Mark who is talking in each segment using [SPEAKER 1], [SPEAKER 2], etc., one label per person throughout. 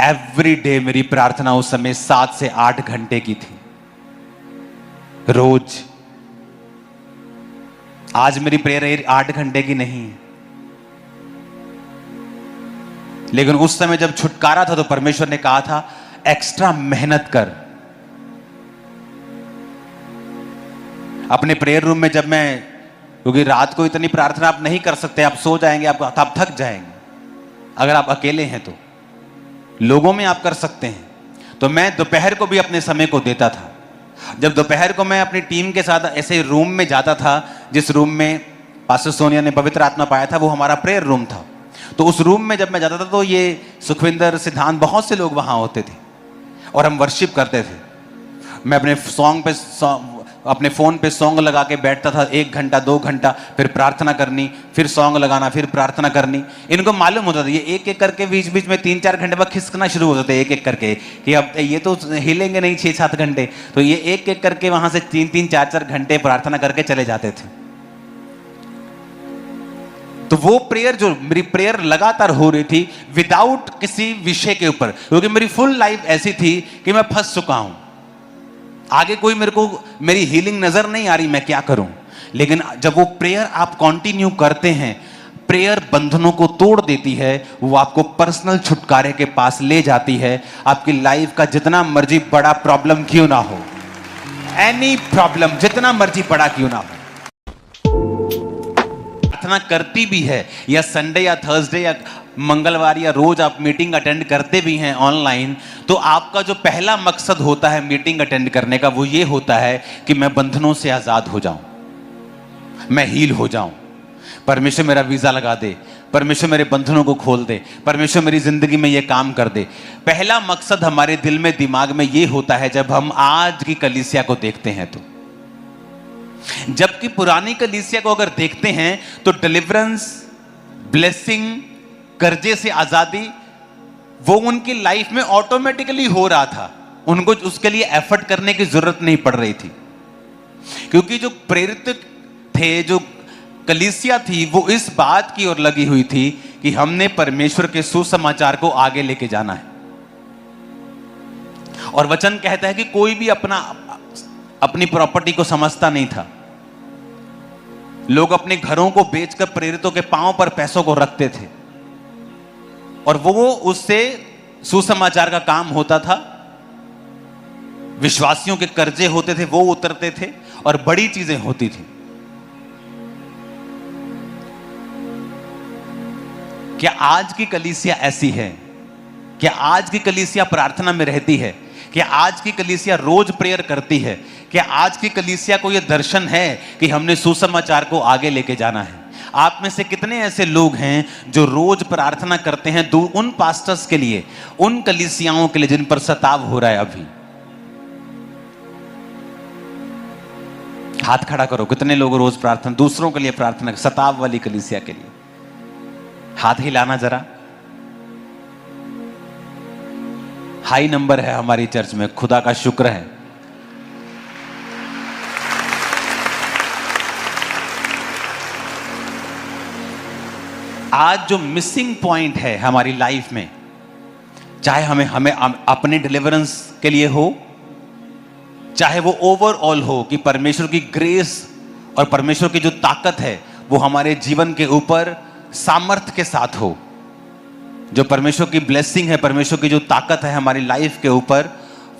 [SPEAKER 1] Every day मेरी प्रार्थना उस समय 7 से 8 घंटे की थी, रोज। आज मेरी प्रेयर 8 घंटे की नहीं है, लेकिन उस समय जब छुटकारा था तो परमेश्वर ने कहा था एक्स्ट्रा मेहनत कर। अपने प्रेयर रूम में जब मैं, क्योंकि रात को इतनी प्रार्थना आप नहीं कर सकते, आप सो जाएंगे, आप थक जाएंगे। अगर आप अकेले हैं तो लोगों में आप कर सकते हैं, तो मैं दोपहर को भी अपने समय को देता था। जब दोपहर को मैं अपनी टीम के साथ ऐसे रूम में जाता था, जिस रूम में पास्टर सोनिया ने पवित्र आत्मा पाया था, वो हमारा प्रेयर रूम था। तो उस रूम में जब मैं जाता था तो ये सुखविंदर, सिद्धांत, बहुत से लोग वहां होते थे और हम वर्शिप करते थे। मैं अपने फोन पे सॉन्ग लगा के बैठता था 1 घंटा 2 घंटा, फिर प्रार्थना करनी, फिर सॉन्ग लगाना, फिर प्रार्थना करनी। इनको मालूम होता था ये एक एक करके बीच बीच में 3-4 घंटे बाद खिसकना शुरू हो जाते एक एक करके, कि अब ये तो हिलेंगे नहीं 6-7 घंटे। तो ये एक एक करके वहां से 3-3 4-4 घंटे प्रार्थना करके चले जाते थे। तो वो प्रेयर, जो मेरी प्रेयर लगातार हो रही थी विदाउट किसी विषय के ऊपर, क्योंकि मेरी फुल लाइफ ऐसी थी कि मैं फंस चुका हूं, आगे कोई मेरी हीलिंग नजर नहीं आ रही, मैं क्या करूं। लेकिन जब वो प्रेयर आप कंटिन्यू करते हैं, प्रेयर बंधनों को तोड़ देती है, वो आपको पर्सनल छुटकारे के पास ले जाती है। आपकी लाइफ का जितना मर्जी बड़ा प्रॉब्लम क्यों ना हो, एनी प्रॉब्लम जितना मर्जी बड़ा क्यों ना हो, प्रार्थना करती भी है, या संडे या थर्सडे या मंगलवार या रोज आप मीटिंग अटेंड करते भी हैं ऑनलाइन, तो आपका जो पहला मकसद होता है मीटिंग अटेंड करने का, वो ये होता है कि मैं बंधनों से आजाद हो जाऊं, मैं हील हो जाऊं, परमेश्वर मेरा वीजा लगा दे, परमेश्वर मेरे बंधनों को खोल दे, परमेश्वर मेरी जिंदगी में ये काम कर दे। पहला मकसद हमारे दिल में, दिमाग में ये होता है जब हम आज की कलीसिया को देखते हैं तो। जबकि पुरानी कलीसिया को अगर देखते हैं तो डिलीवरेंस, ब्लेसिंग, कर्जे से आजादी, वो उनकी लाइफ में ऑटोमेटिकली हो रहा था, उनको उसके लिए एफर्ट करने की जरूरत नहीं पड़ रही थी। क्योंकि जो प्रेरित थे, जो कलीसिया थी, वो इस बात की ओर लगी हुई थी कि हमने परमेश्वर के सुसमाचार को आगे लेके जाना है। और वचन कहता है कि कोई भी अपनी प्रॉपर्टी को समझता नहीं था। लोग अपने घरों को बेचकर प्रेरितों के पांव पर पैसों को रखते थे, और वो उससे सुसमाचार का काम होता था, विश्वासियों के कर्जे होते थे वो उतरते थे, और बड़ी चीजें होती थी। क्या आज की कलीसिया ऐसी है? क्या आज की कलीसिया प्रार्थना में रहती है? क्या आज की कलीसिया रोज प्रेयर करती है? क्या आज की कलीसिया को यह दर्शन है कि हमने सुसमाचार को आगे लेके जाना है? आप में से कितने ऐसे लोग हैं जो रोज प्रार्थना करते हैं उन पास्टर्स के लिए, उन कलीसियाओं के लिए जिन पर सताव हो रहा है? अभी हाथ खड़ा करो, कितने लोग रोज प्रार्थना, दूसरों के लिए प्रार्थना, सताव वाली कलीसिया के लिए? हाथ हिलाना जरा। हाई नंबर है हमारी चर्च में, खुदा का शुक्र है। आज जो मिसिंग पॉइंट है हमारी लाइफ में, चाहे हमें अपने डिलीवरेंस के लिए हो, चाहे वो ओवरऑल हो कि परमेश्वर की ग्रेस और परमेश्वर की जो ताकत है वो हमारे जीवन के ऊपर सामर्थ्य के साथ हो, जो परमेश्वर की ब्लेसिंग है, परमेश्वर की जो ताकत है हमारी लाइफ के ऊपर,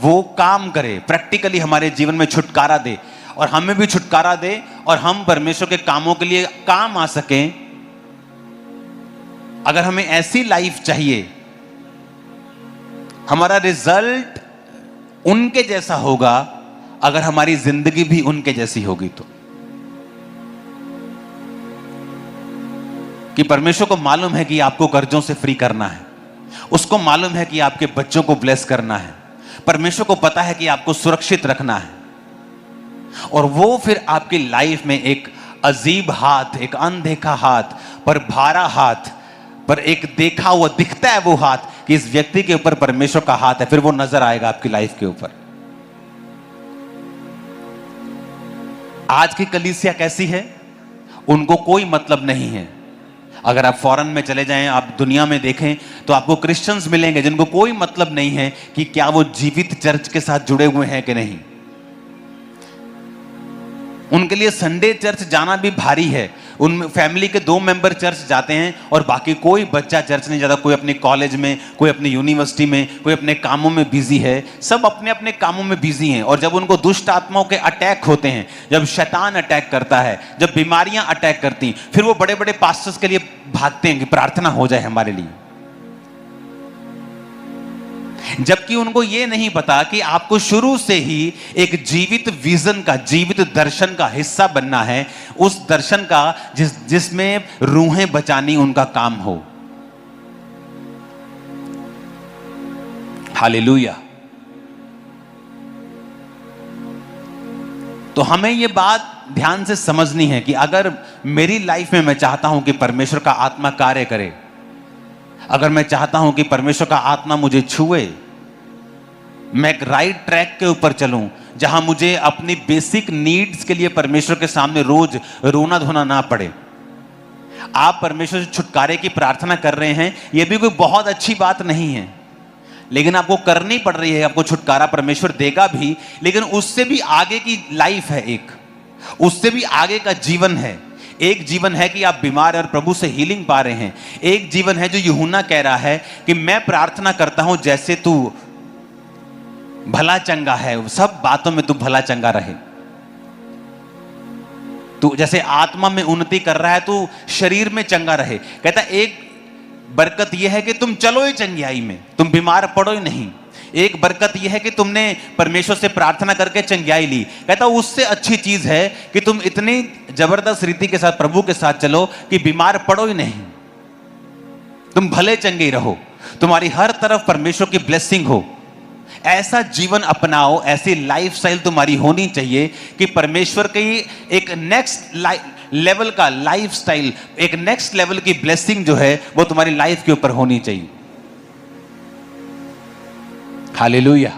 [SPEAKER 1] वो काम करे, प्रैक्टिकली हमारे जीवन में छुटकारा दे, और हमें भी छुटकारा दे, और हम परमेश्वर के कामों के लिए काम आ सकें। अगर हमें ऐसी लाइफ चाहिए, हमारा रिजल्ट उनके जैसा होगा अगर हमारी जिंदगी भी उनके जैसी होगी तो। कि परमेश्वर को मालूम है कि आपको कर्जों से फ्री करना है, उसको मालूम है कि आपके बच्चों को ब्लेस करना है, परमेश्वर को पता है कि आपको सुरक्षित रखना है, और वो फिर आपकी लाइफ में एक अजीब हाथ, एक अनदेखा हाथ पर भारा हाथ पर एक देखा हुआ दिखता है वो हाथ कि इस व्यक्ति के ऊपर परमेश्वर का हाथ है, फिर वो नजर आएगा आपकी लाइफ के ऊपर। आज की कलीसिया कैसी है? उनको कोई मतलब नहीं है। अगर आप फॉरेन में चले जाएं, आप दुनिया में देखें, तो आपको क्रिश्चियंस मिलेंगे जिनको कोई मतलब नहीं है कि क्या वो जीवित चर्च के साथ जुड़े हुए हैं कि नहीं। उनके लिए संडे चर्च जाना भी भारी है। उन फैमिली के 2 मेंबर चर्च जाते हैं और बाकी कोई बच्चा चर्च नहीं जाता। कोई अपने कॉलेज में, कोई अपनी यूनिवर्सिटी में, कोई अपने कामों में बिजी है। सब अपने अपने कामों में बिजी हैं। और जब उनको दुष्ट आत्माओं के अटैक होते हैं, जब शैतान अटैक करता है, जब बीमारियां अटैक करती, फिर वो बड़े बड़े पास्टर्स के लिए भागते हैं कि प्रार्थना हो जाए हमारे लिए। जबकि उनको ये नहीं पता कि आपको शुरू से ही एक जीवित विजन का, जीवित दर्शन का हिस्सा बनना है। उस दर्शन का जिसमें रूहें बचानी उनका काम हो। हालेलुया। तो हमें ये बात ध्यान से समझनी है कि अगर मेरी लाइफ में मैं चाहता हूं कि परमेश्वर का आत्मा कार्य करे, अगर मैं चाहता हूं कि परमेश्वर का आत्मा मुझे छुए, मैं एक राइट ट्रैक के ऊपर चलूं, जहां मुझे अपनी बेसिक नीड्स के लिए परमेश्वर के सामने रोज रोना धोना ना पड़े। आप परमेश्वर से छुटकारे की प्रार्थना कर रहे हैं, यह भी कोई बहुत अच्छी बात नहीं है, लेकिन आपको करनी पड़ रही है। आपको छुटकारा परमेश्वर देगा भी, लेकिन उससे भी आगे की लाइफ है, एक उससे भी आगे का जीवन है। एक जीवन है कि आप बीमार और प्रभु से हीलिंग पा रहे हैं। एक जीवन है जो यूहन्ना कह रहा है कि मैं प्रार्थना करता हूं जैसे तू भला चंगा है, सब बातों में तू भला चंगा रहे। तू जैसे आत्मा में उन्नति कर रहा है, तू शरीर में चंगा रहे। कहता एक बरकत यह है कि तुम चलो ही चंगियाई में, तुम बीमार पड़ो ही नहीं। एक बरकत यह है कि तुमने परमेश्वर से प्रार्थना करके चंगियाई ली। कहता उससे अच्छी चीज है कि तुम इतनी जबरदस्त रीति के साथ प्रभु के साथ चलो कि बीमार पड़ो ही नहीं, तुम भले चंगे रहो, तुम्हारी हर तरफ परमेश्वर की ब्लेसिंग हो। ऐसा जीवन अपनाओ, ऐसी लाइफस्टाइल तुम्हारी होनी चाहिए कि परमेश्वर की एक नेक्स्ट लेवल का लाइफस्टाइल, एक नेक्स्ट लेवल की ब्लेसिंग जो है वो तुम्हारी लाइफ के ऊपर होनी चाहिए। हालेलुया।